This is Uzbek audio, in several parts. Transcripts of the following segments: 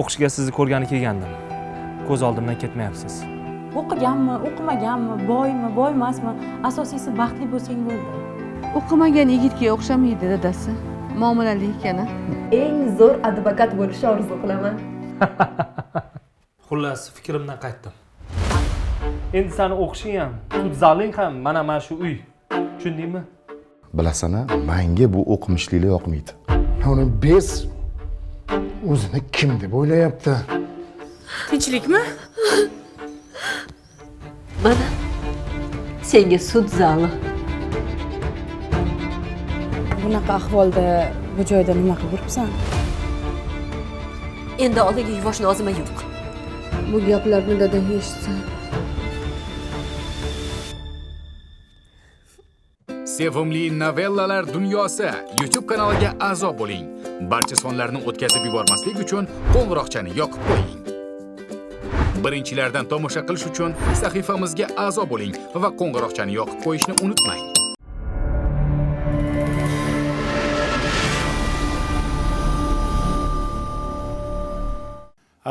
O'qishga sizni ko'rgani kelgandim. Ko'z oldimdan ketmayapsiz. O'qiganmi, o'qimaganmi, boymi, boy emasmi, asosiysi baxtli bo'lsang bo'ldi. O'qimagan yigitga o'xshamaydi dadasi. Muomalali ekana. Eng zo'r advokat bo'lishni orzu qilaman. Xullas, fikrimdan qaytdim. Endi seni o'qishing ham, sud zaling ham mana shu uy. Tushundingmi? Bilasana, menga bu o'qimishliklar yoqmaydi. Uni bez o'zini kim deb o'ylayapti? Tinchlikmi? Mana senga sud zali. Bunaqa ahvolda bu joyda nima qilib yuribsan? Endi oldingi yuvosh nozima yo'q. Bu gaplarni dadang eshitsa. Sevimli novellalar dunyosi YouTube kanaliga a'zo bo'ling. Barcha sonlarni o'tkazib yubormaslik uchun qo'ng'iroqchani yoqib qo'ying. Birinchilardan tomosha qilish uchun sahifamizga a'zo bo'ling va qo'ng'iroqchani yoqib qo'yishni unutmang.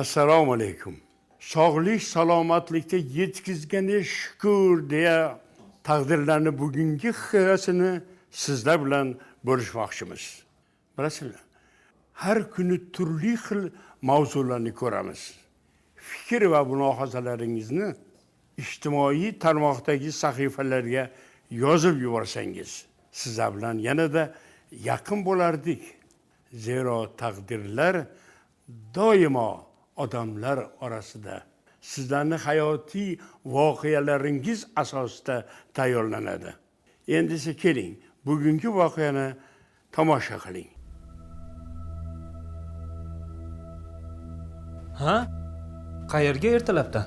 Assalomu alaykum. Sog'lik salomatlikda yetkizganga shukr deya taqdirlarni bugungi hikoyasini sizlar bilan bo'lishmoqchimiz. Bilasizlar, har kuni turli xil mavzularni ko'ramiz. Fikr va mulohazalaringizni ijtimoiy tarmoqdagi sahifalarga yozib yuborsangiz, sizlar bilan yanada yaqin bo'lardik. Zero taqdirlar doimo odamlar orasida sizlarning hayotiy voqealaringiz asosida tayyorlanadi. Endi esa keling, bugungi voqeani tomosha qiling. Ha? Qayerga ertalabdan?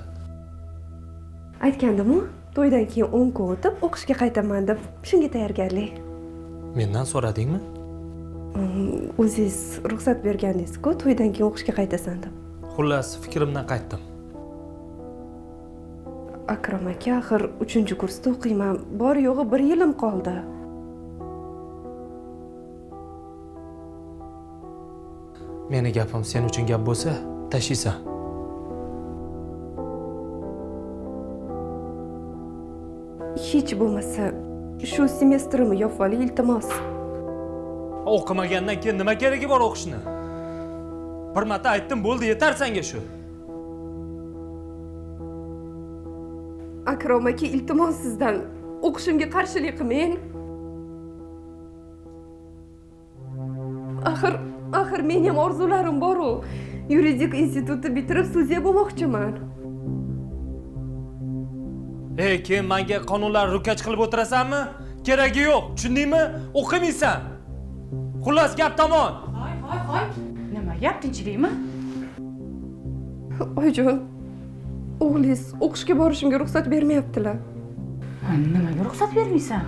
Aytgandim-ku, to'ydan keyin 10 kun o'tib o'qishga qaytaman deb, shunga tayyorgarlik. Mendan so'radingmi? O'zingiz ruxsat bergandingiz-ku, to'ydan keyin o'qishga qaytasan deb. Xullas, fikrimdan qaytdim. Akrom aka, axir 3-kursda o'qiyman. Bor yo'g'i 1 yilim qoldi. Meni gapim sen uchun gap bo'lsa, tashiysan. Hech bo'lmasa shu semestrimni yopib oling, iltimos. O'qimagandan keyin nima keragi bor o'qishni? Bir marta aytdim, bo'ldi, yetar senga shu. Akrom aka, iltimos sizdan o'qishimga qarshilik qilmang. Axir men ham orzularim bor-ku. Yuridik institutni bitirib sudya bo'lmoqchiman. Keyin menga qonunlar rukach qilib o'tirasanmi? Keragi yo'q, tushundingmi? O'qimaysan. Xullas, gap tamom. Hoy. Nima gap, tinchlikmi? Oyijon, o'g'lingiz o'qishga borishimga ruxsat bermayaptilar. Nimaga ruxsat bermaysan?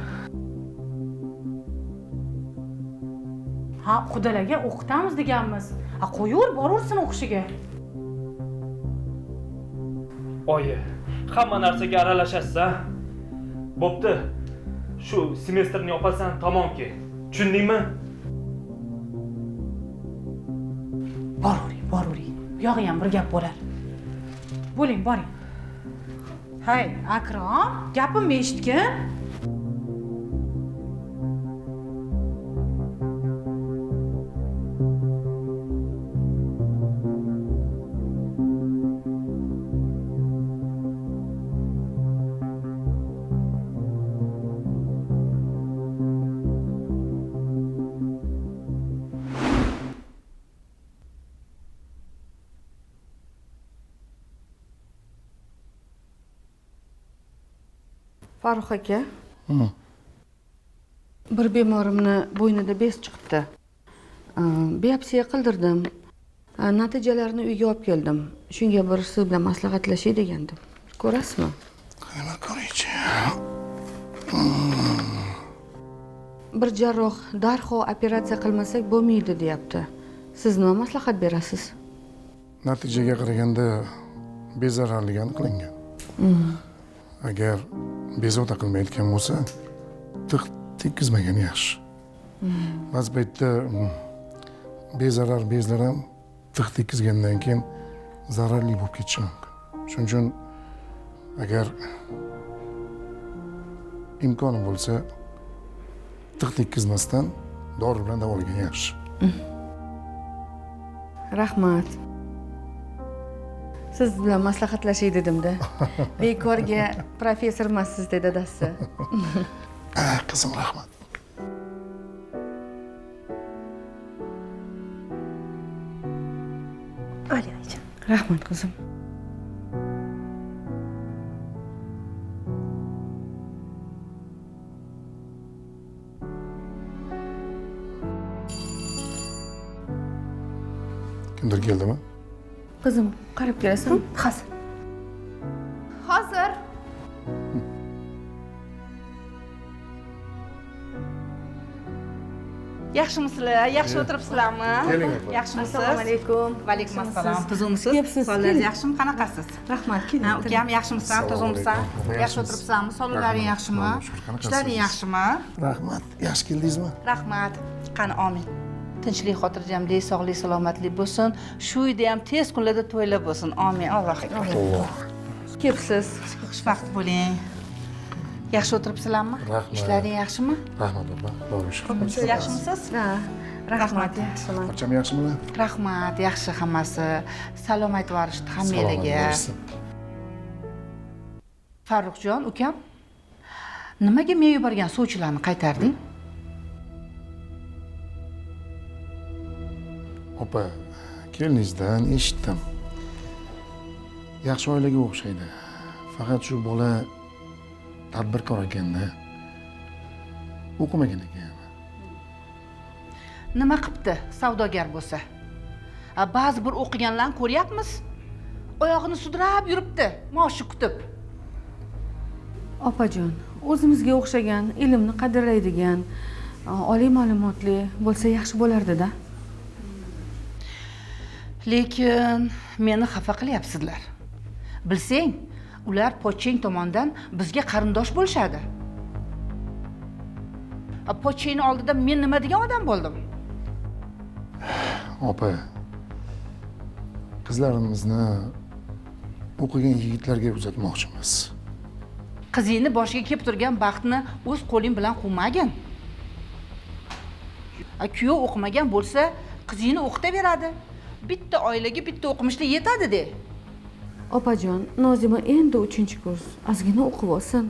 Ha, xudolarga o'qitamiz deganmiz. Qo'yaver, boraversin o'qishiga. Oyi, hamma narsaga aralashasiz, ha? Bo'pti. Shu semestrni yopasan, tamomki. Tushundingmi? Boravering. Bu yog'i ham bir gap bo'lar. Bo'ling, boring. Hay, Akrom, gapimni eshitgin. Farruh aka. Bir bemorimni bo'ynida bez chiqibdi. Biopsiya qildirdim. Natijalarini uyga olib keldim. Shunga bir siz bilan maslahatlashay degandim. Ko'rasizmi? Nima ko'raychi? Bir jarroh darhol operatsiya qilmasak bo'lmaydi deyapti. Siz nima maslahat berasiz? Natijaga qaraganda bezararligi aniqlangan. Agar bezovta qilmayotgan bo'lsa, tiq tekkizmagan yaxshi. Ba'zi paytda bezarar bezlar ham tiq tekkizgandan keyin zararli bo'lib ketishi mumkin. Shuning uchun agar imkoni bo'lsa tiq tekkizmasdan dori bilan davolagan yaxshi. Rahmat. Siz bilan maslahatlashay dedim-da. Bekorga professor emassiz dedi dadasi. Qizim, rahmat. Olayjon. Rahmat qizim. Kimdir keldimi? Qizim, qarab kelasan? Hozir. Hozir. Yaxshimisizlar? Yaxshi o'tiribsizlarmi? Keling, opa. Yaxshimisiz? Assalomu alaykum. Va alaykum assalom. Tuzukmisiz? Kepsiz, Sonlaringiz keling. yaxshimi? Qanaqasiz? Rahmat, keling. Ha, ukam yaxshimisan? Assalomu Tuzukmisan? alaykum. Yaxshi o'tiribsanmi? Sonlaring yaxshimi? Allohga shukr. Qanaqasiz? Ishlaring yaxshimi? Rahmat. Yaxshi keldingizmi? Rahmat. Qani amin. Tinchlik, xotirjamlik, sog'lik, salomatlik bo'lsin. Shu uyda ham tez kunlarda to'ylar bo'lsin. Amin. Alloh akbar. Alloh. Kepsiz. Xushvaqt bo'ling. Yaxshi o'tiribsizlarmi? Rahmat. Ishlaring yaxshimi? Rahmat opa. Allohga shukr. Siz yaxshimisiz? Ha, rahmat, yaxshiman. Barcham yaxshimi? Rahmat, yaxshi hammasi. Salom aytib yuborishdi hammalarga. Farruxjon, ukam, nimaga men yuborgan sovchilarni qaytarding? Opa, keliningizdan eshitdim. Yaxshi oilaga o'xshaydi. Faqat shu bola tadbirkor ekanda. O'qimagan ekan. Nima qilibdi savdogar bo'lsa? Ba'zi bir o'qiganlarni ko'ryapmiz. Oyog'ini sudrab yuribdi, maoshi kutib. Opajon, o'zimizga o'xshagan, ilmni qadrlaydigan, oliy ma'lumotli bo'lsa yaxshi bo'lardi-da. Lekin meni xafa qilyapsizlar. Bilsang, ular pochcheng tomonidan bizga qarindosh bo'lishadi. Pochchengni oldida men nima degan odam bo'ldim? Opa, qizlarimizni o'qigan yigitlarga uzatmoqchimiz. Qizingni boshiga kelib turgan baxtni o'z qo'ling bilan quvmagin. Kuyov o'qimagan bo'lsa, qizingni o'qitaveradi. Bitta oilaga bitta o'qimishli yetadi-de. Opajon, Nozima endi 3-kurs. Ozgina o'qib olsin.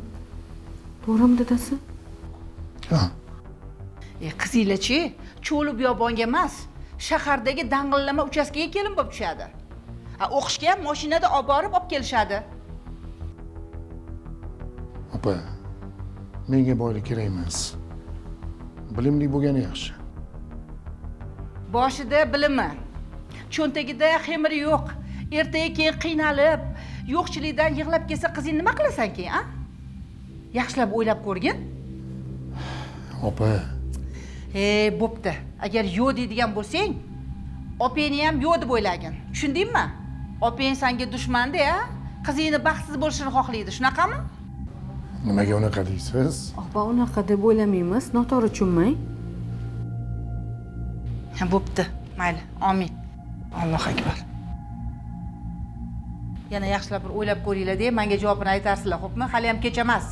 To'g'rimi dadasi? Ha, Qizinglar-chi, cho'li biyobonga emas, shahardagi dang'illama uchastkaga kelin bo'lib tushadi. O'qishga ham mashinada olib borib kelishadi. opa, menga boylik kerak emas. Bilimli bo'lgani yaxshi. Boshida bilimi, cho'ntagida xemiri yo'q. Ertaga keyin qiynalib, yo'qchilikdan yig'lab kelsa qizing nima qilasan keyin, a? Yaxshilab o'ylab ko'rgin. Opa, Bo'pti. Agar yo'q deydigan bo'lsang, opangni ham yo'q deb o'ylagin. Tushundingmi? Opang senga dushmanda, a? Qizingni baxtsiz bo'lishini xohlaydi, shunaqami? nimaga unaqa deysiz? Opa, unaqa deb o'ylamaymiz, noto'g'ri tushunmang. Bo'pti. Mayli. Amin. Alloh akbar. Yana yaxshilab bir o'ylab ko'ringlar-da, menga javobini aytarsizlar, xo'pmi? Hali ham kech emas.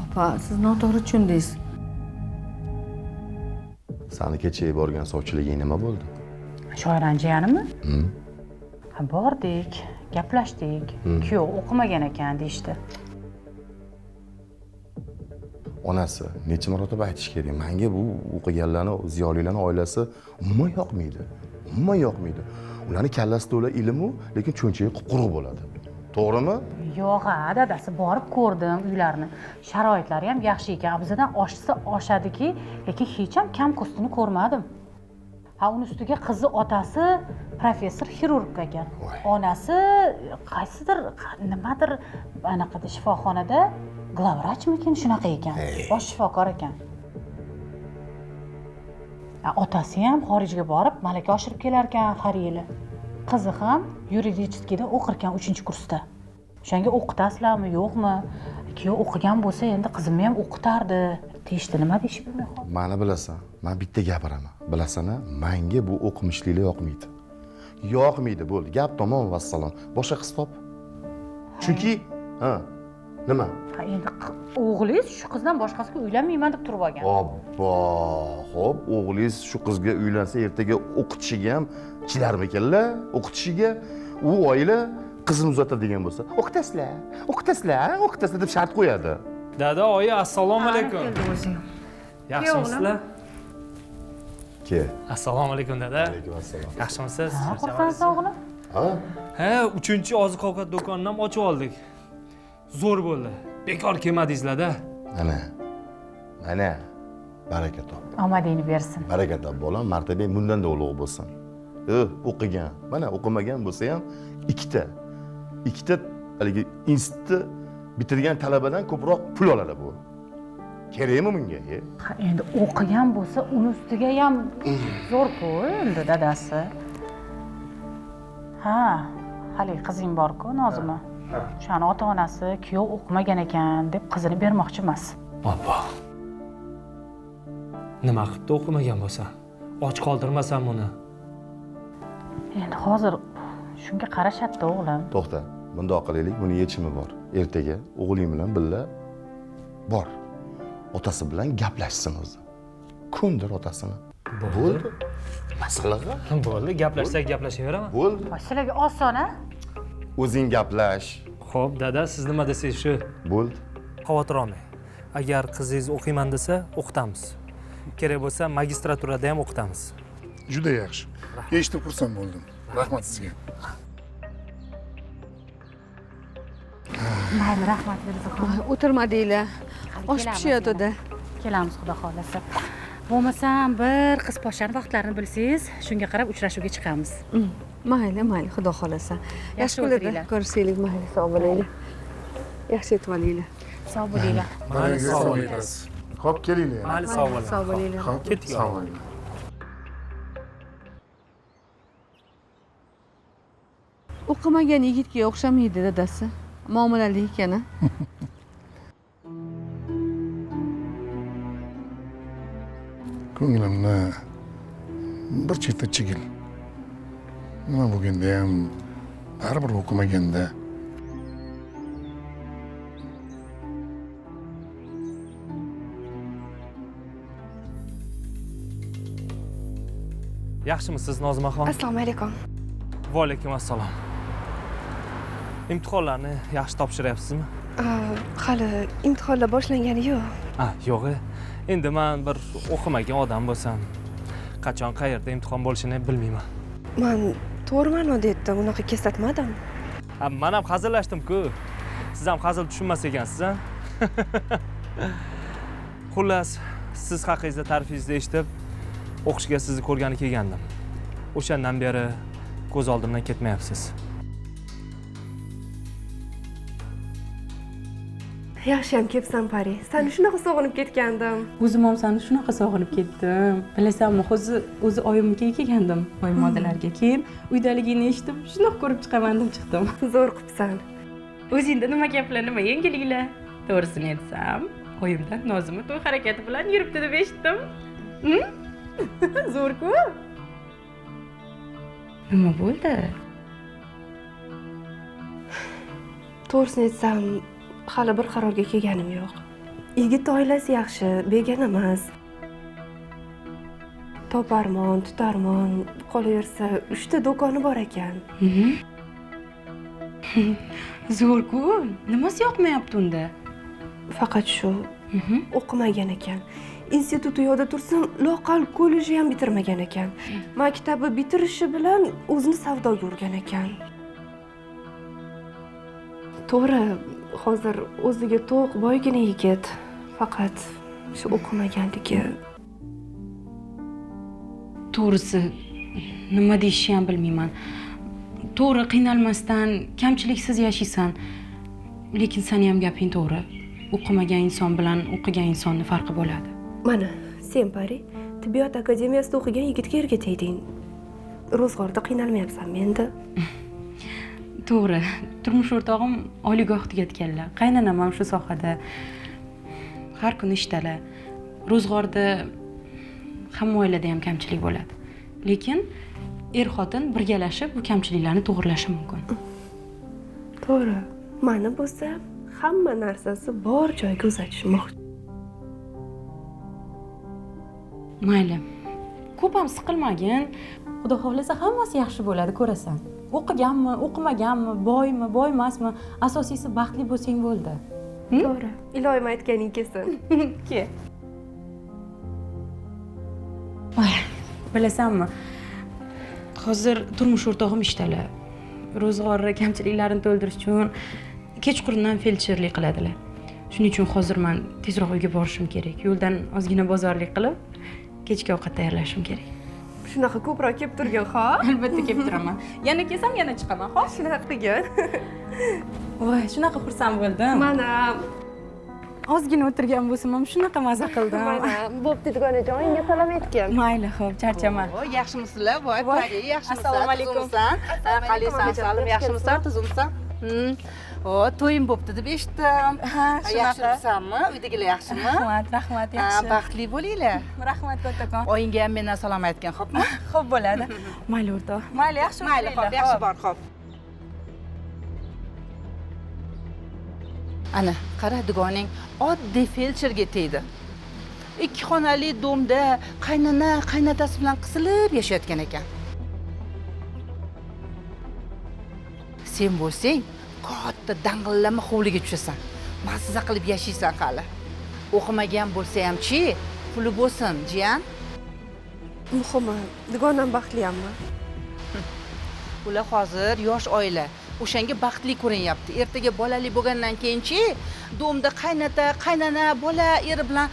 Opa, siz noto'g'ri tushundingiz. Sani kecha borgan sovchiliging nima bo'ldi? Shoirani jiyanimi? Bordik, gaplashdik. Kuyov o'qimagan ekan deyishdi. Onasi necha marotaba aytish kerak. Menga bu o'qiganlarning, ziyolilarning oilasi umuman yoqmaydi. Umuman yoqmaydi. Ularning kallasi to'la ilm-u, lekin cho'nchagi quruq bo'ladi. To'g'rimi? Yo'q-a, dadasi, borib ko'rdim uylarni. Sharoitlari ham yaxshi ekan. Bizdan oshsa oshadiki, lekin hech ham kam kustini ko'rmadim. Uni ustiga qizi otasi professor xirurg ekan. Onasi qaysidir nimadir anaqada shifoxonada glavvrachmikin shunaqa ekan. Bosh shifokor ekan. Otasi ham xorijga borib malaka oshirib kelar ekan har yili. Qizi ham yuridicheskida o'qir ekan 3-kursda. O'shanga o'qitasizlarmi, yo'qmi? Kuyov o'qigan bo'lsa, endi qizimni ham o'qitardi. Deyishdi, nima deyish bilmay qoldim. Mani bilasan, men bitta gapiraman. Bilasana, menga bu o'qimishliklar yoqmaydi. yoqmaydi, bo'ldi. Gap tamom, vassalom. Boshqa qiz top. Chunki, ha, nima? Ha, endi o'g'lingiz shu qizdan boshqasiga uylanmayman deb turib olgan. Obbo, xo'p, o'g'lingiz shu qizga uylansa, ertaga o'qitishiga ham chidarmikanlar? O'qitishiga u oila qizini uzatadigan bo'lsa, o'qitasizlar deb shart qo'yadi. Dada, oyi, assalomu alaykum. Yaxshimisizlar? Ke. Assalomu alaykum dada. Alaykum assalom. Yaxshimisiz? Ha, xursandsiz o'g'lim? Ha? Ha, 3-oziq-ovqat do'konini ham ochib oldik. Zo'r bo'ldi. Bekor kelmadingizlar-da. Mana. Baraka top. Omadingni bersin. Baraka top bolam, martabang bundan-da ulug' bo'lsin. O'qigan. Mana o'qimagan bo'lsa ham ikkita haligi institutni bitirgan talabadan ko'proq pul oladi bu. Kerakmi bunga? Ha, endi o'qigan bo'lsa, uni ustiga ham zo'r-ku endi dadasi. Ha, hali qizing bor-ku, Nozima. O'shani ota-onasi kuyov o'qimagan ekan deb qizini bermoqchi emas. Obbo. Nima qilibdi o'qimagan bo'lsa? Och qoldirmasam uni. Endi hozir shunga qarashadi o'g'lim. To'xta. Bundoq qilaylik, buni yechimi bor. Ertaga o'g'ling bilan billa bor. Otasi bilan gaplashsin o'zi. Ko'ndir otasini. Bo'ldi. Masalaga? Bo'ldi, gaplashsak gaplashaveraman. Bo'ldi. Sizlarga oson-a? O'zing gaplash. Xo'p, dada, siz nima desangiz shu. Bo'ldi. Xavotir olmang. Agar qizingiz o'qiyman desa, o'qitamiz. Kerak bo'lsa, magistraturada ham o'qitamiz. Juda yaxshi. Eshitib xursand bo'ldim. Rahmat sizga. Mayli, rahmat Mirzaxon. O'tirmadinglar. Osh pishayotdi. Kelamiz, xudo xolasa. Bo'lmasam bir qiz poshani vaqtlarini bilsangiz, shunga qarab uchrashuvga chiqamiz. Mayli, xudo xolasa. Yaxshi o'tiringlar. ko'rishaylik, mayli, sog' bo'linglar. Yaxshi yetib olinglar. Sog' bo'linglar. Mayli, sog' bo'linglar. Xo'p, kelinglar. Mayli, sog' bo'ling. Sog' bo'linglar. Xo'p, Ketdik. sog' bo'linglar. O'qimagan yigitga o'xshamaydi dadasi. Muomalali ekan-a? Ko'nglimni bir chetda chigil. Nima bo'lganda ham baribir o'qimaganda Yaxshimisiz, Nozimaxon? Assalomu alaykum. Va alaykum assalom. Imtihonlarni yaxshi topshiryapsizmi? Hali imtihonlar boshlangani yo'q. Yo'q. Endi men bir o'qimagan odam bo'lsam, qachon qayerda imtihon bo'lishini bilmayman. Men to'g'ri debdi, unaqa kesatmadim. Men ham hazillashdim-ku. Siz ham hazil tushunmas ekansiz, ha? Xullas, siz haqingizda ta'rifingizni eshitib, o'qishga sizni ko'rgani kelgandim. O'shandan beri ko'z oldimdan ketmayapsiz. Yaxshiyam kelibsan, Pari. Seni shunaqa sog'inib ketgandim. O'zim ham seni shunaqa sog'inib ketdim. Bilasanmi, o'zi oyimga kelgandim, oyim oldilariga. Keyin uydaligingni eshitib, shunaqa ko'rib chiqaman deb chiqdim. Zo'r qilibsan. O'zingda nima gaplar, nima yangiliklar? To'g'risini aytsam, oyimdan Nozima to'y harakati bilan yuribdi deb eshitdim. Zo'r-ku. Nima bo'ldi? To'g'risini aytsam, hali bir qarorga kelganim yo'q. Yigit oilasi yaxshi, begona emas. Toparmon, tutarmon, qolaversa 3 ta do'koni bor ekan. Zo'r-ku. Nimasi yoqmayapti unda? Faqat shu. O'qimagan ekan. Institut yo'lda tursam, loqal kollejni ham bitirmagan ekan. Maktabni bitirishi bilan o'zini savdoga urgan ekan. To'g'ri, hozir o'ziga to'q, boygina yigit. Faqat shu o'qimaganligi. To'g'risi, nima deyishni ham bilmayman. To'g'ri, qiynalmasdan, kamchiliksiz yashaysan. Lekin seni ham gaping to'g'ri. O'qimagan inson bilan o'qigan insonning farqi bo'ladi. Mana, sen Pari, tibbiyot akademiyasida o'qigan yigitga erga tegding. Ro'zg'orda qiynalmayapsanmi endi? To'g'ri, turmush o'rtog'im oliygoh tugatganlar. Qaynonam ham shu sohada. Har kuni ishdalar. Ro'zg'orda hamma oilada ham kamchilik bo'ladi. Lekin er xotin birgalashib bu kamchiliklarni to'g'irlashi mumkin. To'g'ri. Mana bo'lsa, hamma narsasi bor joyga uzatishmoqchi. Mayli. Ko'p ham siqilmagin. Xudo xohlasa hammasi yaxshi bo'ladi, ko'rasan. O'qiganmi, o'qimaganmi, boymi, boy emasmi, asosiysi baxtli bo'lsang bo'ldi. To'g'ri. Iloyim aytganing kelsin. Ke. Voy, bilasanmi? Hozir turmush o'rtog'im ishdalar. Ro'zg'ori kamchiliklarini to'ldirish uchun kechqurundan feldsherlik qiladilar. Shuning uchun hozir men tezroq uyga borishim kerak. Yo'ldan ozgina bozorlik qilib, kechki ovqat tayyorlashim kerak. Shunaqa ko'proq kelib turgin, ha? Albatta kelib turaman. Yana kelsam yana chiqaman, xo'p? Shunaqa qilgin. Voy, shunaqa xursand bo'ldim. Mana Ozgina o'tirgan bo'lsam ham shunaqa maza qildim. mana bo'pti dugonajon, unga salom aytgin. Mayli, xo'p, charchaman. Voy, yaxshimisizlar? Voy, Pari, yaxshimisan? Assalomu alaykum. Tuzumsan? Qalaysan? Salim, yaxshimisan? Tuzumsan? O, to'yim bo'pti deb eshitdim. Ha, shunaqa. Yaxshimisanmi? Uydagilar yaxshimi? Rahmat, yaxshi. Baxtli bo'linglar. Rahmat, kattakon. Oyingga ham mendan salom aytgan, xo'pmi? Xo'p bo'ladi. Mayli, o'rtoq. Mayli, yaxshi Mayli, xo'p, yaxshi bor, xo'p. Ana, qara, dugoning oddiy feldsherga tegdi. 2 xonali domda qaynona, qaynotasi bilan qisilib yashayotgan ekan. Sen bo'lsang, katta dang'illama hovliga tushasan. Mazza qilib yashaysan hali. O'qimagan bo'lsa ham-chi, puli bo'lsin, jiyan. Muhimi, dugonam baxtliyanmi? Ular hozir yosh oila. O'shanga baxtli ko'rinyapti. Ertaga bolali bo'lgandan keyin-chi, domda qaynota, qaynona, bola, eri bilan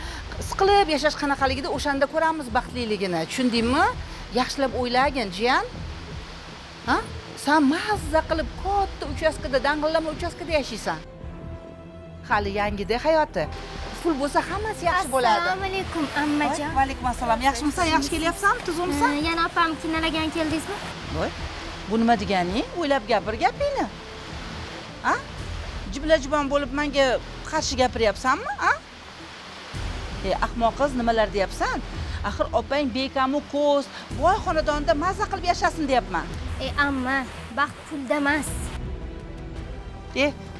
siqilib yashash qanaqaligida o'shanda ko'ramiz baxtliligini. Tushundingmi? Yaxshilab o'ylagin, jiyan. Ha? Sen mazza qilib katta uchastkada, dang'illama uchastkada yashaysan. Hali yangida hayoti. Pul bo'lsa hammasi yaxshi bo'ladi. Assalomu alaykum, ammajon. Va alaykum assalom. Yaxshimisan? Yaxshi kelyapsanmi? Tuzumsan? Yana opam kinalagan keldingizmi? Voy, bu nima deganing? O'ylab gapir gapingni. Ha? Jibla-jibon bo'lib menga qarshi gapiryapsanmi, ha? Ahmoq qiz, nimalar deyapsan? Axir opang bekamu ko'z, voy xonadonda mazza qilib yashasin deyapman. Amma, baxt pulda emas.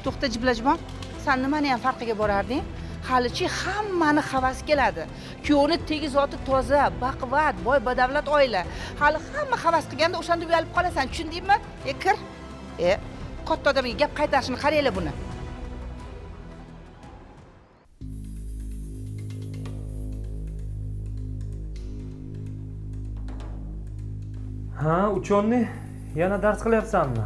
To'xta jibla-jibon. Sen nimani ham farqiga borarding? Halichi hammani havas keladi. Kuyovni tegizoti toza, baquvvat, boy badavlat oila. Hali hamma havas qilganda o'shanda uyalib qolasan, tushundingmi? Kir. Katta odamga gap qaytarishini qaranglar buni. Ha, uchonni yana dars qilyapsanmi?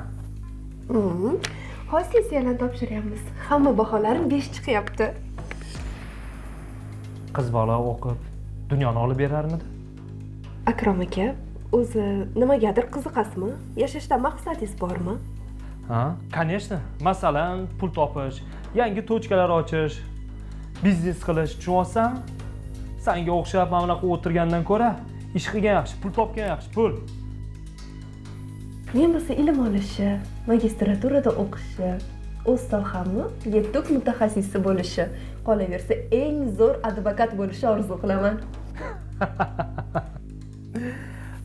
Hozir sessiyani topshiryapmiz. Hamma baholarim 5 chiqyapti. Qiz bola o'qib, dunyoni olib berarmidi? Akrom aka, o'zi nimagadir qiziqasizmi? Yashashda maqsadingiz bormi? Ha, конечно. Masalan, pul topish, yangi tochkalar ochish, biznes qilish, tushunyapsan? Senga o'xshab mana bunaqa o'tirgandan ko'ra, ish qilgan yaxshi, pul topgan yaxshi, pul. Men bo'lsa ilm olishi, magistraturada o'qishi, o'z sohamni yetuk mutaxassisi bo'lishi, qolaversa eng zo'r advokat bo'lishni orzu qilaman.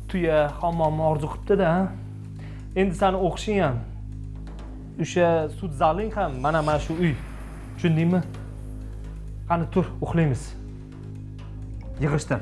Tuya hammomni orzu qilibdi-da. Endi seni o'qishing ham, o'sha sud zaling ham mana shu uy. Tushundingmi? Qani tur, uxlaymiz. Yig'ishtir.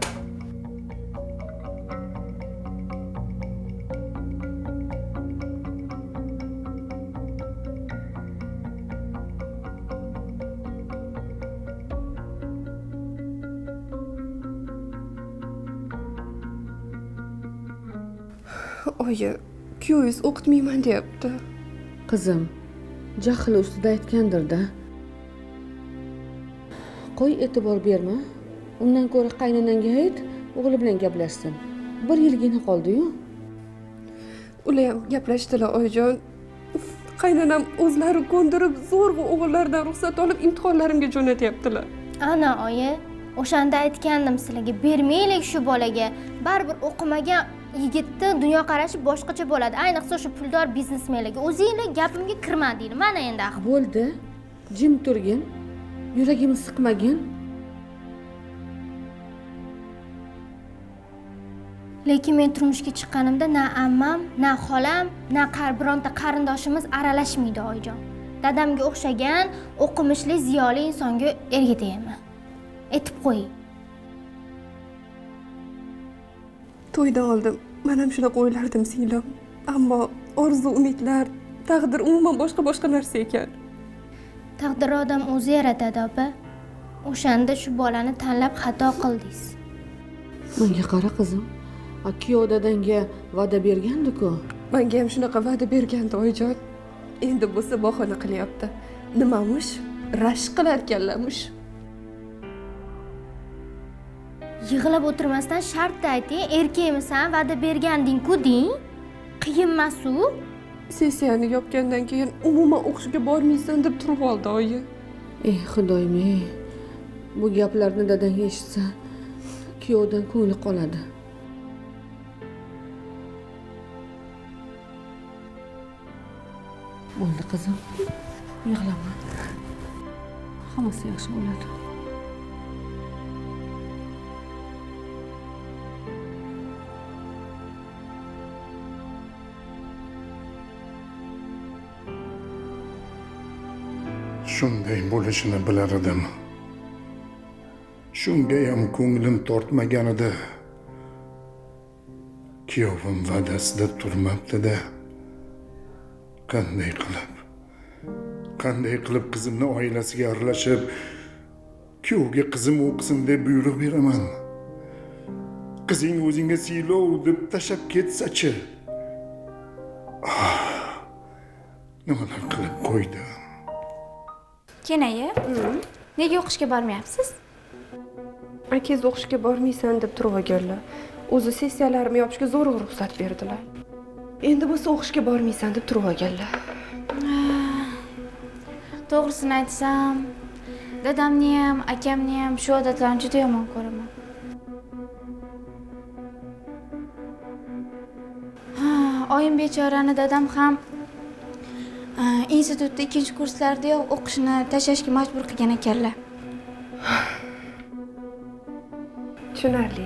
Oyi, kuyovingiz o'qitmayman deyapti. Qizim, jahl ustida aytgandir-da. Qo'y, e'tibor berma. Undan ko'ra qaynonangga ayt, o'g'li bilan gaplashsin. 1 yilgina qoldi-yu. Ular ham gaplashdilar, oyijon. Qaynonam o'zlari ko'ndirib, zo'rg'a o'g'illardan ruxsat olib imtihonlarimga jo'natyaptilar. Ana, oyi, o'shanda aytgandim sizlarga, bermaylik shu bolaga. Baribir o'qimagan yigitni dunyoqarashi boshqacha bo'ladi. Ayniqsa shu puldor biznesmenlarga. O'zinglar gapimga kirmadinglar. Mana endi axir. Bo'ldi. Jim turgin. Yuragimni siqmagin. lekin men turmushga chiqqanimda na ammam na xolam na bironta qarindoshimiz aralashmaydi oyijon. Dadamga o'xshagan o'qimishli ziyoli insonga erga tegaman. Aytib qo'ying. To'ydan oldin men ham shunaqa o'ylardim singlim. Ammo orzu, umidlar, taqdir umuman boshqa narsa ekan. Taqdir odam o'zi yaratadi, opa. O'shanda shu bolani tanlab xato qildingiz. Menga qara qizim. Kuyov dadangga va'da bergandi-ku. Menga ham shunaqa va'da bergandi oyijon. Endi bo'lsa bahona qilyapti. Nimamush? Rashk qilarkanlarmush. Yig'lab o'tirmasdan shartda ayting, erkakmisan, va'da berganding-ku deng. Qiyinmas-u. Sessiyani yopgandan keyin umuman o'qishga bormaysan deb turib oldi oyi. Ey xudoyim, ey. Bu gaplarni dadang eshitsa, kuyovdan ko'ngli qoladi. Bo'ldi qizim. Yig'lama. Hammasi yaxshi bo'ladi. Shunday bo'lishini bilar edim. Shunga ham ko'nglim tortmaganida kuyovim va'dasida turmabdi-da. Qanday qilib qizimni oilasiga aralashib, kuyovga qizim o'qisin deb buyruq beraman. Qizing o'zingga siylov deb tashab ketsa-chi. Nimalar qilib qo'ydi? Kenayi, nega o'qishga bormayapsiz? Akangiz o'qishga bormaysan deb turib olganlar. O'zi sessiyalarimni yopishga zo'rg'a ruxsat berdilar. Endi bo'lsa o'qishga bormaysan deb turib olganlar. To'g'risini aytsam, dadamni ham, akamni ham shu odatlarni juda yomon ko'raman. Oyim bechorani dadam ham institutda 2-kurslardayoq o'qishni tashlashga majbur qilgan ekanlar. Tushunarli.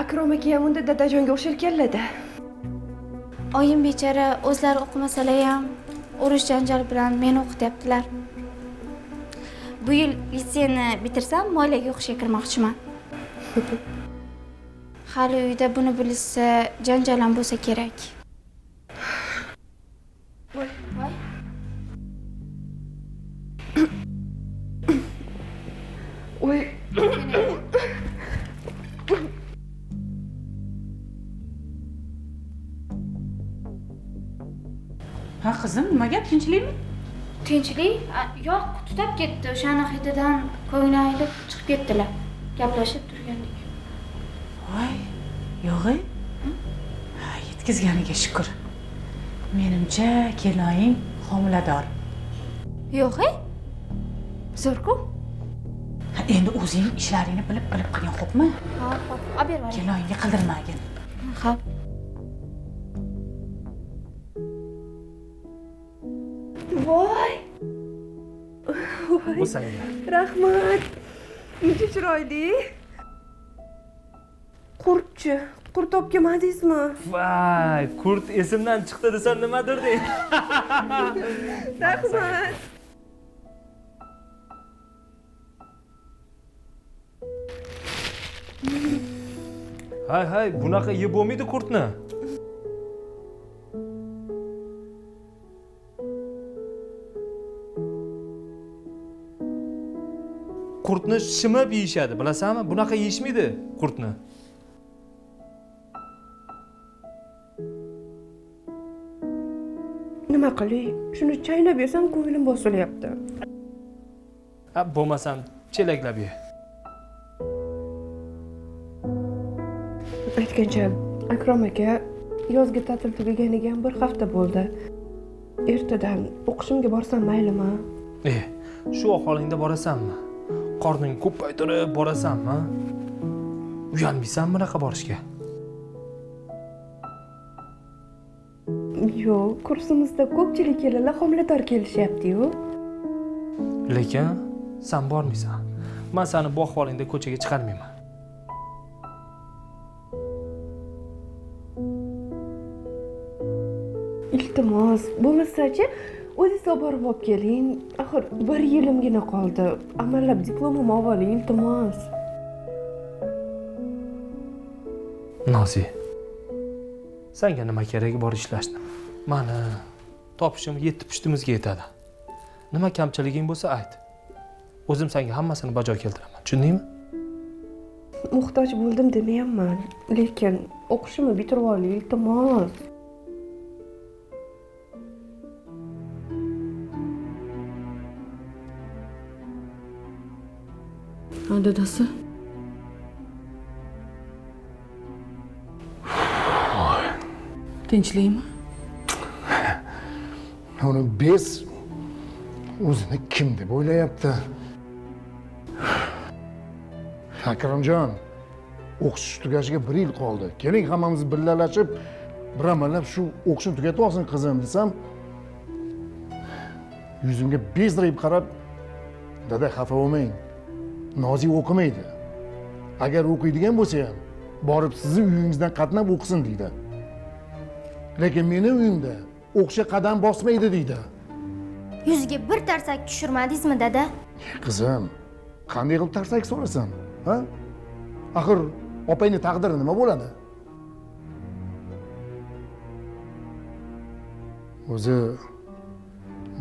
Akrom aka ham unda dadajonga o'xsharkanlar-da. Oyim bechora o'zlari o'qimasalar ham urush janjal bilan meni o'qityaptilar. Bu yil litseyni bitirsam, moliyaga o'qishga kirmoqchiman. Hali uyda buni bilsa, janjal ham bo'lsa kerak. Voy. Voy. Ha qizim, nima gap, tinchlikmi? Tinchlik? Yo'q, tutab ketdi. O'shani hididan ko'ngli ayilib chiqib ketdilar. Gaplashib turgandik. Voy, yo'g'e? Yetkazganiga shukr. Menimcha kelinoying homilador. Yo'q-e? Zo'r-ku. Endi o'zing ishlaringni bilib qilgin, xo'pmi? Xo'p, olib ber. Kelinoyingga qildirmagin. Xo'p. Voy. Bo'lsanglar. Rahmat. Uncha chiroyli. Qurtchi. Qurt topganmadingizmi? Voy, qurt esimdan chiqdi desam nimadir deng. Rahmat. Hay, bunaqa yeb bo'lmaydi qurtni. Qurtni shimib yeyishadi, bilasanmi? Bunaqa yeyishmaydi qurtni. Nima qilay? Shuni chaynab yersam ko'nglim bosilyapti. Bo'lmasam chelaklab ye. Aytgancha, Akrom aka yozgi ta'til tugaganiga ham 1 hafta bo'ldi. Ertadan o'qishimga borsam maylimi? Shu ahvolingda borasanmi? Qorning ko'paytirib borasanmi? Uyalmaysanmi bunaqa borishga? Yo'q, kursimizda ko'pchilik kelinlar homilador kelishyapti-yu. Lekin sen bormaysan. Men seni bu ahvolingda ko'chaga chiqarmayman. iltimos bo'lmasachi o'zingiz olib borib olib keling. Axir 1 yilimgina qoldi. Amallab diplomimni olib oling, iltimos. Nozi, senga nima kerak bor ishlashni? Mani topishim 7 pushtimizga yetadi. Nima kamchiliging bo'lsa ayt. O'zim senga hammasini bajo keltiraman. Tushundingmi? Muhtoj bo'ldim demayapman, lekin o'qishimni bitirib oling, iltimos. Ha, dadasi. Tinchlikmi? Uni bez o'zini kim deb o'ylayapti? Akramjon, o'qish tugashiga 1 yil qoldi. Keling hammamiz birgalashib, bir amallab shu o'qishni tugatib olsin qizim desam, yuzimga bezdirib qarab, dada xafa bo'lmang. Nozik o'qimaydi. Agar o'qiydigan bo'lsa ham, borib sizni uyingizdan qatnab o'qisin deydi. Lekin meni uyimda o'qishga qadam bosmaydi deydi. Yuziga bir tarsak tushirmadingizmi, dada? Qizim, qanday qilib tarsak so'rasan? Ha? Axir opangning taqdiri nima bo'ladi? O'zi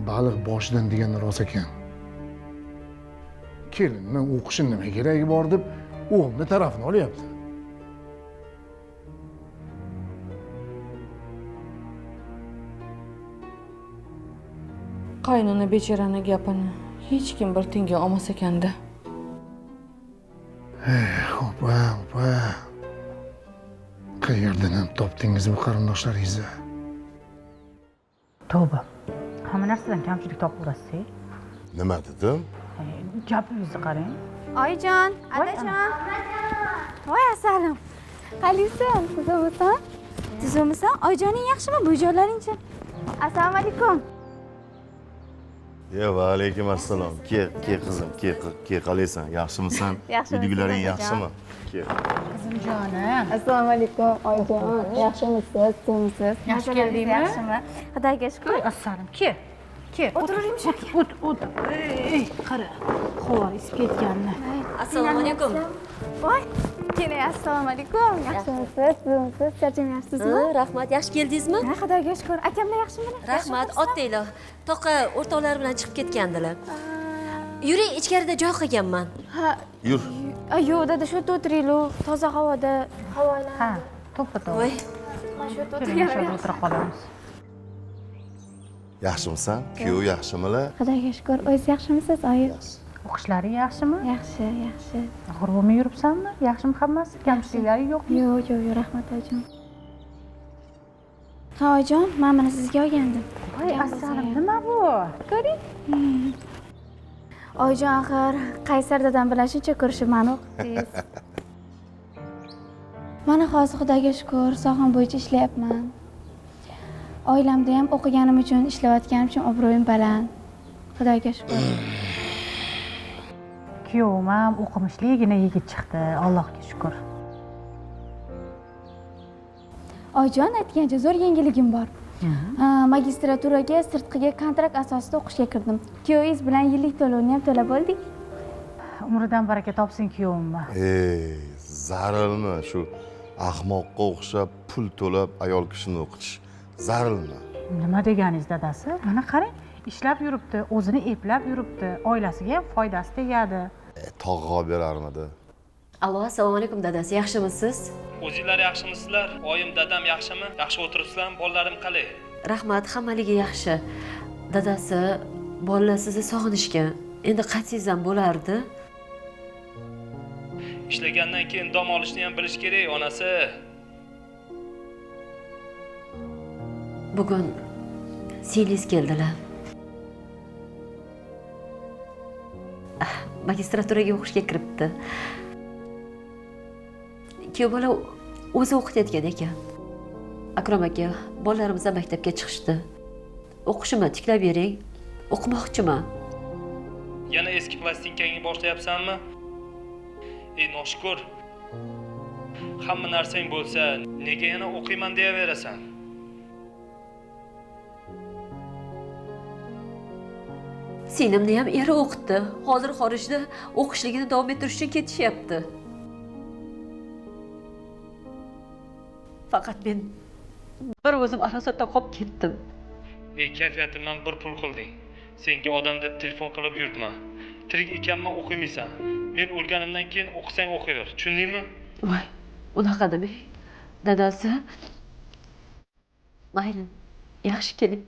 baliq boshidan degani rost ekan. Kelinni o'qishi nima keragi bor deb o'g'limni tarafini olyapti. Qaynona bechorani gapini hech kim bir tinga olmas ekanda. Opa. Qayerdan ham topdingiz bu qarindoshlaringizni? Tavba. Hamma narsadan kamchilik topaverasiz. Nima dedim? Gapingizni qarang. Oyijon, adajon. Voy asalim. Qalaysan, tuzukmisan? Tuzukmisan? Oyijoning yaxshimi? Bujonlaringchi? Assalomu alaykum. Va alaykum assalom. Ke qizim, ke qalaysan? Yaxshimisan? Uydagilaring yaxshimi? Ke. Qizim jonim. Assalomu alaykum, oyijon. Yaxshimisiz? Tuzukmisiz? Yaxshi keldingmi? Yaxshimi? Xudoga shukr. Assalim, ke. O'tiravering shaka. O't. Ey, qara. Xo'r, isib ketganini. Assalomu alaykum. Voy, keling, assalomu alaykum. Yaxshimisiz? Tuzukmisiz? Charchamayapsizmi? Rahmat, yaxshi keldingizmi? Xudoga shukr. Akamlar yaxshimi? Rahmat, otdanglar. Toqa o'rtoqlar bilan chiqib ketgandilar. Yuring, ichkarida joy qilganman. Ha, Yur. yo'q, dada, shu yerda o'tiraylik. Toza havoda havolan. Ha, to'ppa. Voy, Mana shu yerda Keling, o'tirgan. o'tira qolamiz. Yaxshimisan? Kuyov yaxshimilar? Xudoga shukr. O'zingiz yaxshimisiz, oyi? O'qishlaring yaxshimi? Yaxshi. Og'ir bo'lmay yuribsanmi? Yaxshimi hammasi? Kamchiliklari yo'qmi? Yo'q, rahmat oyijon. Ha, oyijon, men buni sizga olgandim. Voy, assalim, nima bu? Ko'ring. Oyijon, axir Qaysar dadam bilan shuncha ko'rishib meni o'qitdingiz. Mana hozir Xudoga shukr, soham bo'yicha ishlayapman. Oilamda ham o'qiganim uchun, ishlayotganim uchun obro'yim baland. Xudoga shukr. Kuyovim ham o'qimishligina yigit chiqdi, Allohga shukr. Oyijon, aytgancha zo'r yangiligim bor. Magistraturaga sirtqiga kontrakt asosida o'qishga kirdim. Kuyovingiz bilan yillik to'lovni ham to'lab oldik. Umridan baraka topsin kuyovimni. Zarilmi shu ahmoqqa o'xshab pul to'lab ayol kishini o'qitish? Zarilmi? Nima deganingiz, dadasi? Mana qarang, ishlab yuribdi, o'zini eplab yuribdi, oilasiga ham foydasi tegadi. Tog'g'o berarmidi? Allo, assalomu alaykum dadasi, yaxshimisiz? O'zinglar yaxshimisizlar? Oyim, dadam yaxshimi? Yaxshi o'tiribsizlarmi? Bolalarim qalay? Rahmat, hammaligi yaxshi. Dadasi, bolalar sizni sog'inishgan. Endi qatsizam bo'lardi. Ishlagandan keyin dam olishni ham bilish kerak, onasi. Bugun singlingiz keldilar. Magistraturaga o'qishga kiribdi. Kuyov bola o'zi o'qitayotgan ekan. Akrom aka, bolalarimiz maktabga chiqishdi. O'qishimni tiklab bering. O'qimoqchiman. Yana eski plastinkangni boshlayapsanmi? Ey noshukr. Hamma narsang bo'lsa, nega yana o'qiyman deyaverasan? singlimni ham eri o'qitdi. Hozir xorijda o'qishligini davom ettirish uchun ketishyapti. Faqat men bir o'zim arosatda qolib ketdim. Kayfiyatimdan bir pul qilding. Senga odam deb telefon qilib yurtma. Tirik ekanman o'qimaysan. Men o'lganimdan keyin o'qisang o'qiyver. Tushundingmi? Voy, unaqa demang. Dadasi, mayli, yaxshi keling.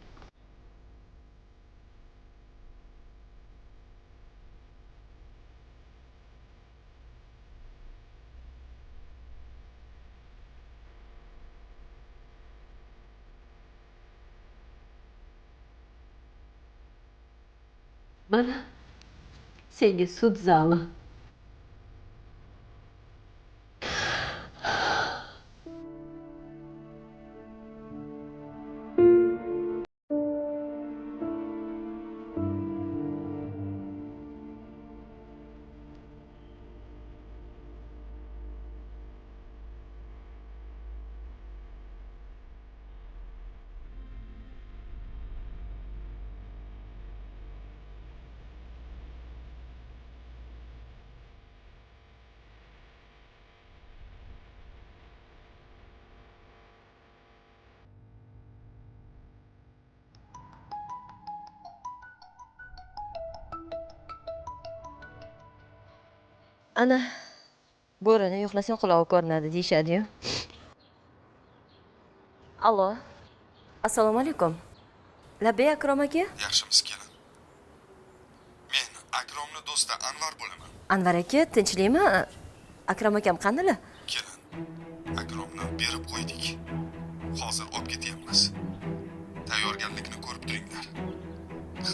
Mana senga sud zali. Ana, bo'rini yo'qlasang qulog'i ko'rinadi deyishadi-yu. Allo. Assalomu alaykum. Labbay Akrom aka? Yaxshimisiz kelin? Men Akromning do'sti Anvar bo'laman. Anvar aka, tinchlikmi? Akrom akam qandilar? Kelin, Akromni berib qo'ydik. Hozir olib ketyapmiz. Tayyorgarlikni ko'rib turinglar.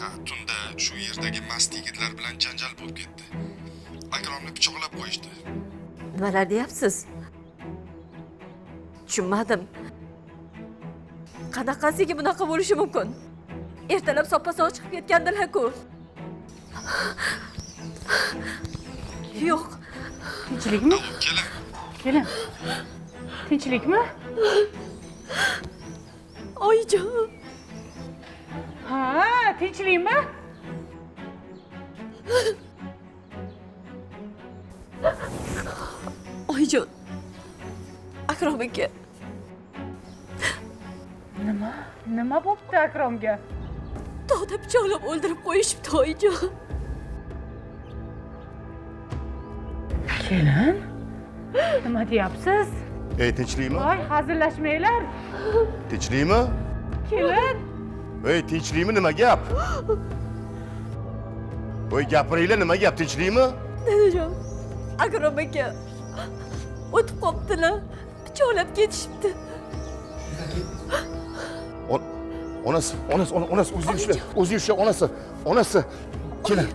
Ha, tunda shu yerdagi mast yigitlar bilan janjal bo'lib ketdi. Akromni pichoqlab qo'yishdi. Nimalar deyapsiz? Tushunmadim. Qanaqasiga bunaqa bo'lishi mumkin? Ertalab soppa-sog' chiqib ketgandilar-ku. Yo'q. Tinchlikmi? Kelin. Kelin. Tinchlikmi? Oyijon. Ha, tinchlikmi? Oyijon. Akrom aka. Nima bo'pti Akromga? Tog'da pichoqlab o'ldirib qo'yishibdi oyijon. Kelin? Nima deyapsiz? Ey, tinchlikmi? Voy, hazillashmanglar. Tinchlikmi? Kelin. Ey, tinchlikmi? Nima gap? Voy, gapiringlar, nima gap? Tinchlikmi? Dadajon, Akrom aka o'tib qoptilar. Pichoqlab ketishibdi. Onasi, o'zi ushla, onasi. Kelin.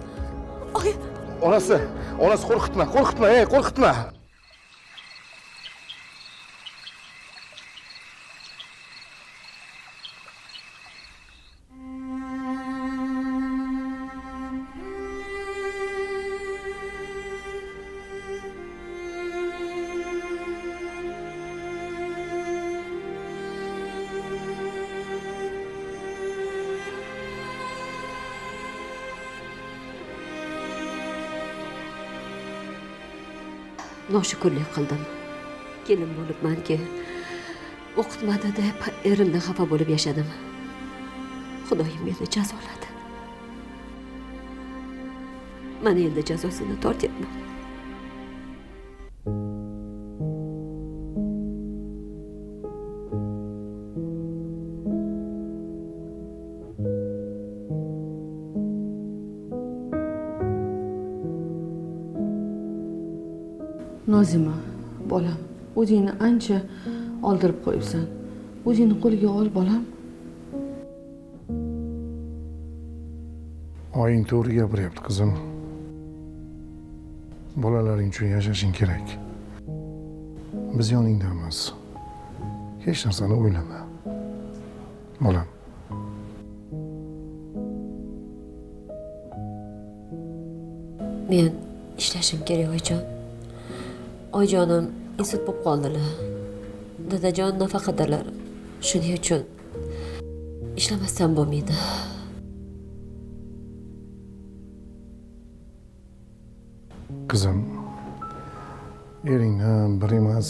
Onasi, qo'rqitma, qo'rqitma. Noshukurlik qildim. Kelin bo'libmanki, o'qitmadi deb erimdan xafa bo'lib yashadim. Xudoyim meni jazoladi. Mana endi jazosini tortyapman. Nozima, bolam, o'zingni ancha oldirib qo'yibsan. O'zingni qo'liga ol, bolam. Oying to'g'ri gapiryapti, qizim. Bolalaring uchun yashashing kerak. Biz yoningdamiz. Hech narsani o'ylama. Bolam. Men ishlashim kerak, oyijon. Oyijonim insult bo'lib qoldilar. Dadajon nafaqadalar. Shuning uchun ishlamasam bo'lmaydi. Qizim, eringni bir emas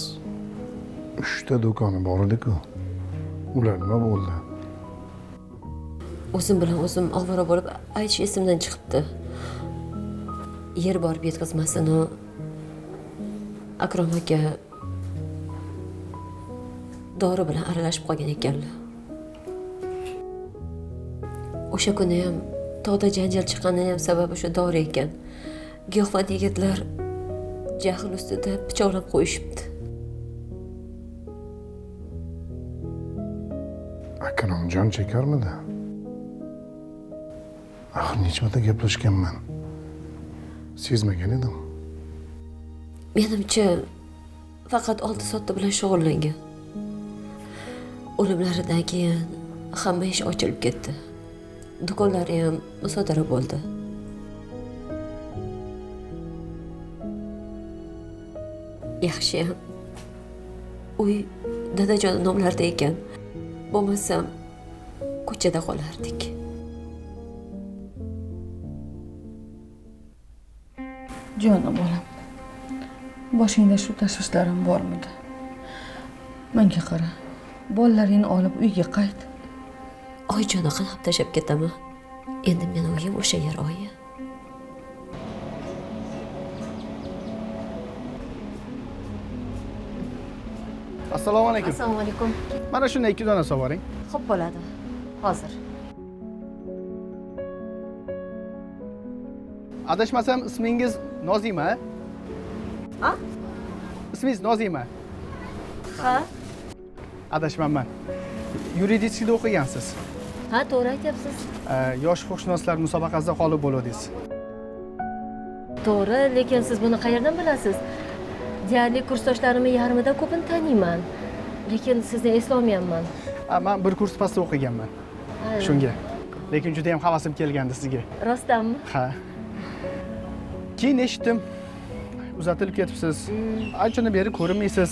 3 ta do'koni bor edi-ku. Ular nima bo'ldi? O'zim bilan o'zim ovora bo'lib aytish esimdan chiqibdi. Yer borib yetkazmasin u Akrom aka dori bilan aralashib qolgan ekanlar. O'sha kuni ham tog'da janjal chiqqani ham sababi o'sha dori ekan. Giyohvand yigitlar jahl ustida pichoqlab qo'yishibdi. Akrom jon chekarmidi? Axir necha marta gaplashganman. Sezmagan edim. Menimcha faqat oldi-sotdi bilan shug'ullangan. O'limlaridan keyin hamma ish ochilib ketdi. Do'konlari ham musodara bo'ldi. Yaxshi. Uy dadajon nomlarida ekan. Bo'lmasam ko'chada qolardik. Jonim bolam. Boshingda shu tashvishlarim bormidi? Menga qara. Bolalaringni olib uyga qayt. Oyjonni qanaq tashlab ketaman? Endi meni uyim o'sha yer oyi. Assalomu alaykum. Assalomu alaykum. Mana shunday 2 dona sovoring. Xo'p bo'ladi. Hozir. Adashmasam ismingiz Nozima? A? Ismingiz Nozima? Ha? Adashmanman. Yuridikada o'qigansiz. Ha, to'g'ri aytyapsiz. Yosh huquqshunoslar musobaqasida g'olib bo'ldingiz. To'g'ri, lekin siz buni qayerdan bilasiz? Deyarli kursdoshlarimning yarmidan ko'pini taniyman. Lekin sizni eslolmayapman. Men bir kurs pastda o'qiganman. Shunga. Lekin juda ham havasim kelgandi sizga. Rostdanmi? Ha. Keyin eshitdim. Uzatilib ketibsiz. Anchadan beri ko'rinmaysiz.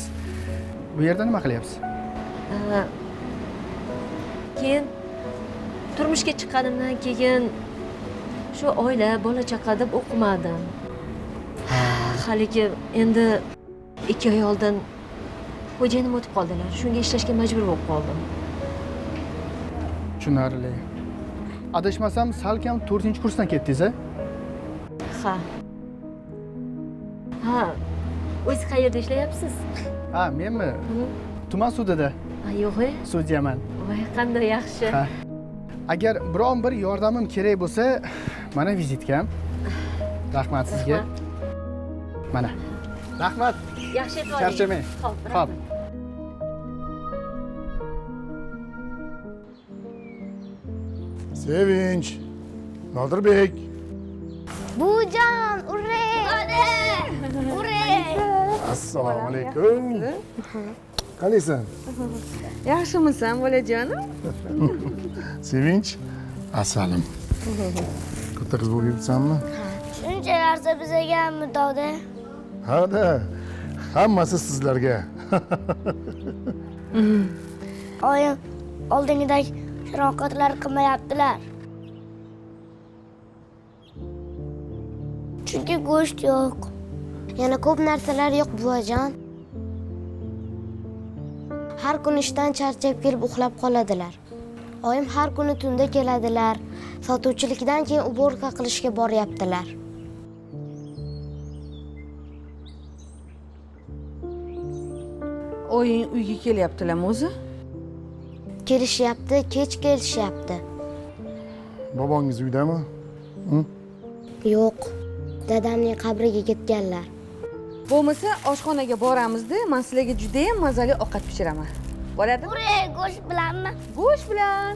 Bu yerda nima qilyapsiz? Keyin turmushga chiqqanimdan keyin shu oila, bola chaqa deb o'qimadim. Haligi endi 2 oy oldin xo'jayinim o'tib qoldilar. Shunga ishlashga majbur bo'lib qoldim. Tushunarli. Adashmasam salkam 4-kursdan ketdingiz-a? Ha. Ha. O'zingiz qayerda ishlayapsiz? Ha, menmi? Tuman sudida. Ha, yo'q-e? Sudyaman. Voy, qanday yaxshi. Ha. Agar biron bir yordamim kerak bo'lsa, mana vizitkam. Rahmat sizga. Mana. Rahmat. Yaxshi qoling. Charchamang. Xo'p. Sevinch. Nodirbek. Buvijon, ure! Ure! Assalomu alaykum. Qalaysan? Yaxshimisan, bolajonim? Sevinch, asalim. Katta qiz bo'lib yuribsanmi? Shuncha narsa bizagami, dada? Ha-da. Hammasi sizlarga. Oyim oldingidek sharoqatlar qilmayaptilar. Chunki go'sht yo'q. Yana ko'p narsalar yo'q, buvajon. Har kun ishdan charchab kelib uxlab qoladilar. Oyim har kuni tunda keladilar. Sotuvchilikdan keyin uborka qilishga boryaptilar. Oying uyga kelyaptilarmi o'zi? Kelishyapti, kech kelishyapti. Bobongiz uydami? Yo'q. Dadamning qabriga ketganlar. Bo'lmasa oshxonaga boramizda, men sizlarga juda ham mazali ovqat pishiraman. Bo'ladimi? Ure, go'sht bilanmi? Go'sht bilan.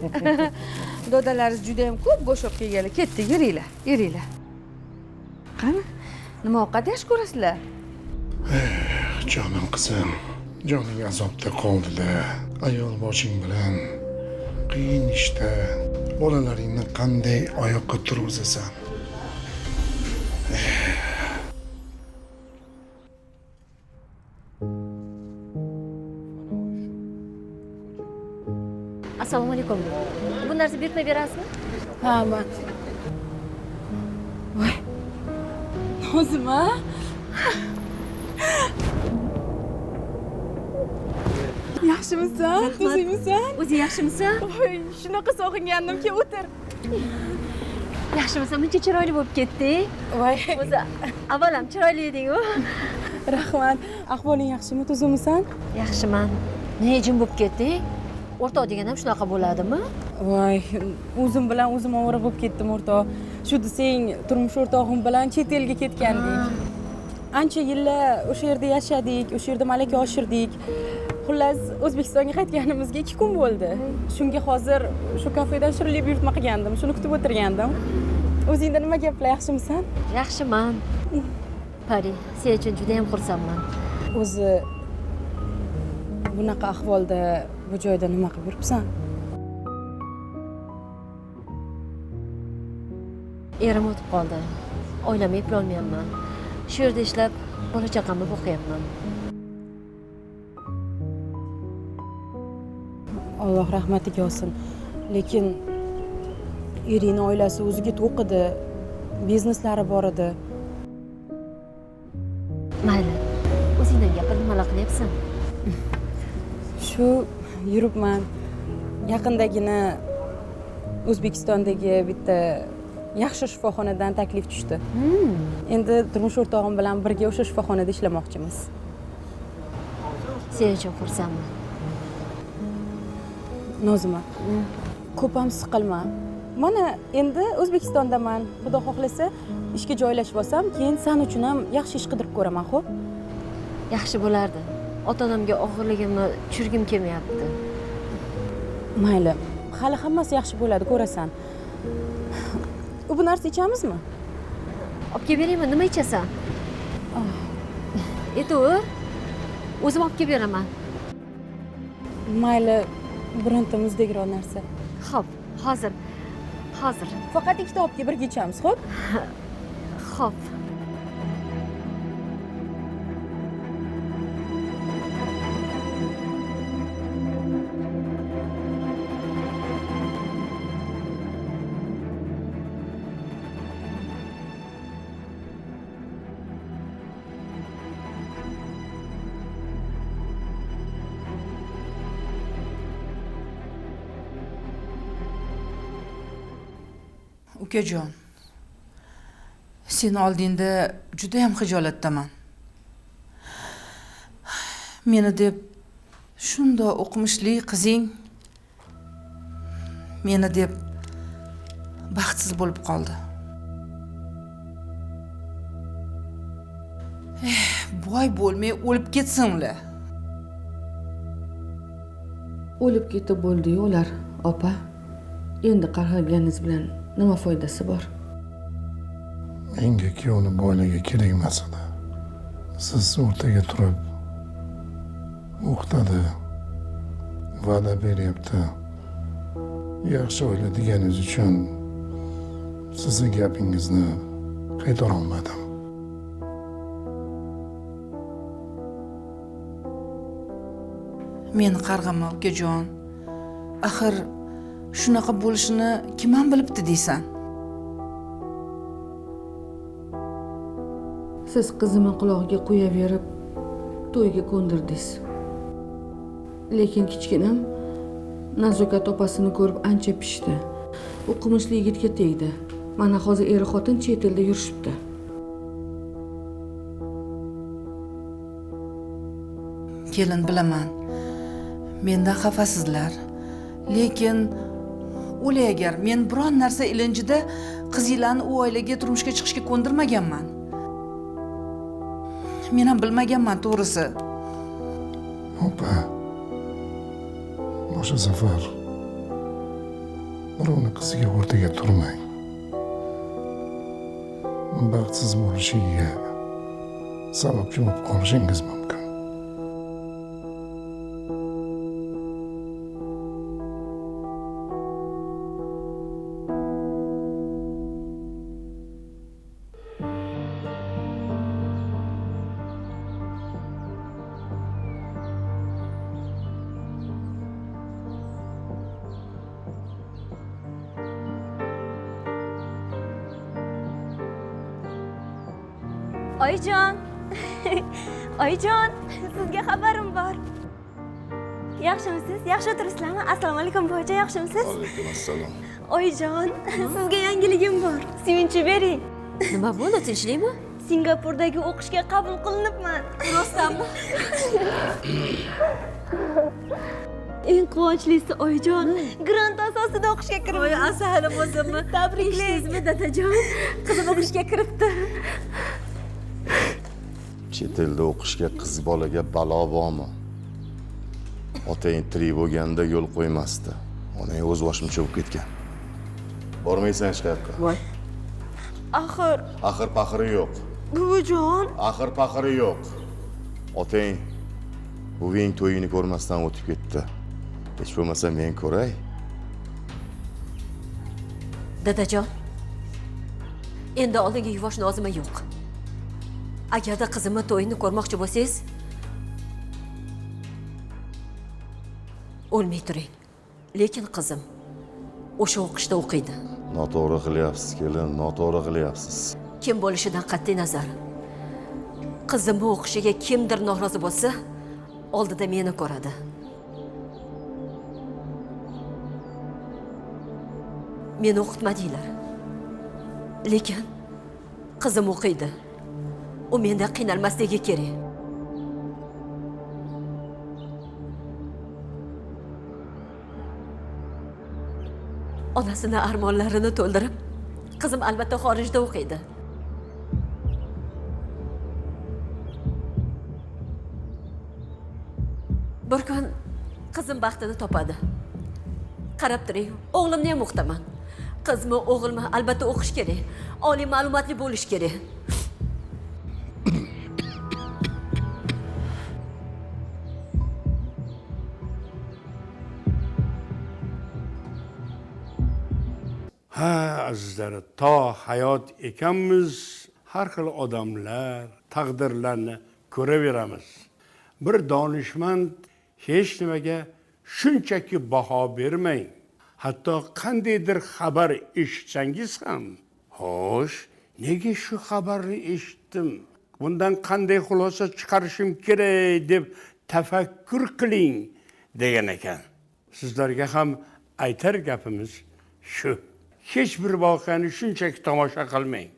Dodalaringiz juda ham ko'p go'sht olib kelganlar. Ketdi, yuringlar, yuringlar. Qani? Nima ovqat yaxshi ko'rasizlar? Jonim qizim, joning azobda qoldilar. Ayol boshing bilan qiyin ishda bolalaringni qanday oyoqqa turg'izasan? Assalomu alaykum. Bu narsa buyurtma berasizmi? Ha, man. Voy. Nozima? Yaxshimisan? Tuzukmisan? O'zi yaxshimisan? Voy, shunaqa sog'ingandimki, o'tir. Yaxshimisan? Buncha chiroyli bo'lib ketding. Voy, O'zi avvalam chiroyli eding-ku. rahmat. Ahvoling yaxshimi? Tuzukmisan? Yaxshiman. Nega jim bo'lib ketding? O'rtoq degan ham shunaqa bo'ladimi? Voy, o'zim bilan o'zim ovora bo'lib ketdim, o'rtoq. Shu desang, turmush o'rtog'im bilan chet elga ketgandik. Ancha yillar o'sha yerda yashadik, o'sha yerda malaka oshirdik. Xullas, O'zbekistonga qaytganimizga 2 kun bo'ldi. Shunga hozir shu kafedan shirinlik buyurtma qilgandim. Shuni kutib o'tirgandim. O'zingda nima gaplar, yaxshimisan? Yaxshiman. Pari, sen uchun juda ham xursandman. O'zi bunaqa ahvolda bu joyda nima qilib yuribsan? Erim o'tib qoldi. Oilamni eplolmayapman. Shu yerda ishlab, bola chaqamni boqyapman. Alloh rahmatiga olsin. Lekin eringning oilasi o'ziga to'q edi. Bizneslari bor edi. Mayli. O'zingdan gapir, nimalar qilyapsan? Shu yuribman. Yaqindagina O'zbekistondagi bitta yaxshi shifoxonadan taklif tushdi. Endi turmush o'rtog'im bilan birga o'sha shifoxonada ishlamoqchimiz. Sen uchun xursandman. Nozima, ko'p ham siqilma. Mana endi O'zbekistondaman. Xudo xohlasa, ishga joylashib olsam, keyin sen uchun ham yaxshi ish qidirib ko'raman, xo'p? Yaxshi bo'lardi. Ota-onamga og'irligimni tushirgim kelmayapti. Mayli, hali hammasi yaxshi bo'ladi, ko'rasan. Bu narsa ichamizmi? Olib kelib beraymi? Nima ichasan? Etur. O'zim olib kelib beraman. Mayli, bironta muzdekroq narsa. Xo'p, hozir. Faqat ikkita olib kelib birga ichamiz, xo'p? Xo'p. Ukajon, sen oldingda juda ham xijolatdaman. Meni deb shunday o'qimishli qizing meni deb baxtsiz bo'lib qoldi. Boy bo'lmay o'lib ketsinlar. O'lib ketib bo'ldi-yu ular, opa. Endi qarg'alganingiz bilan nima foydasi bor? Menga kuyovni boylarga kerak emas edi. Siz o'rtaga turib o'qitadi, va'da beryapti. Yaxshi oila deganingiz uchun sizni gapingizni qaytara olmadim. Meni qarg'ama, ukajon. Axir shunaqa bo'lishini kim ham bilibdi deysan? Siz qizimni qulog'iga qo'yaverib, to'yga ko'ndirdingiz. Lekin kichkinam Nazokat opasini ko'rib ancha pishdi. O'qimishli yigitga tegdi. Mana hozir eri xotin chet elda yurishibdi. Kelin, bilaman. Mendan xafasizlar. Lekin o'lay agar men biron narsa ilinjida qizinglarni u oilaga turmushga chiqishga ko'ndirmaganman. Men ham bilmaganman to'g'risi. Opa, o'sha safar birovni qiziga o'rtaga turmang. Baxtsiz bo'lishiga sababchi bo'lib qolishingiz mumkin. Oyijon. Oyijon, sizga xabarim bor. Yaxshimisiz? Yaxshi o'tiribsizlarmi? Assalomu alaykum buvajon, yaxshimisiz? Alaykum assalom. Oyijon, sizga yangiligim bor. Sevinchi bering. Nima bo'ldi, tinchlikmi? Singapurdagi o'qishga qabul qilinibman. Rostdanmi? Eng quvonchlisi oyijon, grant asosida o'qishga kiribman. Voy, asalim o'zimni. Tabriklaysiz dadajon. Qizim o'qishga kiribdi. Chet elda o'qishga qiz bolaga balo bormi? Otang tirik bo'lganda yo'l qo'ymasdi. Onang o'z boshimcha bo'lib ketgan. Bormaysan hech qayerga. Voy. Axir paqiri yo'q. Buvijon. Axir paqiri yo'q. Otang buving to'yini ko'rmasdan o'tib ketdi. Hech bo'lmasa men ko'ray. Dadajon, endi oldinga yuvosh nozima yo'q. Agarda qizimni to'yini ko'rmoqchi bo'lsangiz, o'lmay turing. Lekin qizim o'sha o'qishda o'qiydi. Noto'g'ri qilyapsiz, kelin, noto'g'ri qilyapsiz. Kim bo'lishidan qat'iy nazar, qizimni o'qishiga kimdir norozi bo'lsa, oldida meni ko'radi. Meni o'qitmadinglar. Lekin qizim o'qiydi. U mendan qiynalmasligi kerak. Onasini armonlarini to'ldirib, qizim albatta xorijda o'qiydi. Bir kun qizim baxtini topadi. Qarab turing, o'g'limni ham o'qitaman. Qizmi, o'g'ilmi, albatta o'qish kerak. Oliy ma'lumotli bo'lish kerak. Ha azizlar, to hayot ekanmiz, har xil odamlar, taqdirlarni ko'raveramiz. Bir donishmand hech nimaga shunchaki baho bermang. Hatto qandaydir xabar eshitsangiz ham, xo'sh, nega shu xabarni eshitdim? Bundan qanday xulosa chiqarishim kerak deb tafakkur qiling degan ekan. Sizlarga ham aytar gapimiz shu. Hech bir voqeani shunchaki tomosha qilmang.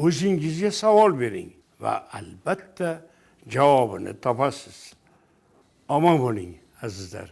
O'zingizga savol bering va albatta javobini topasiz. Omon bo'ling azizlar.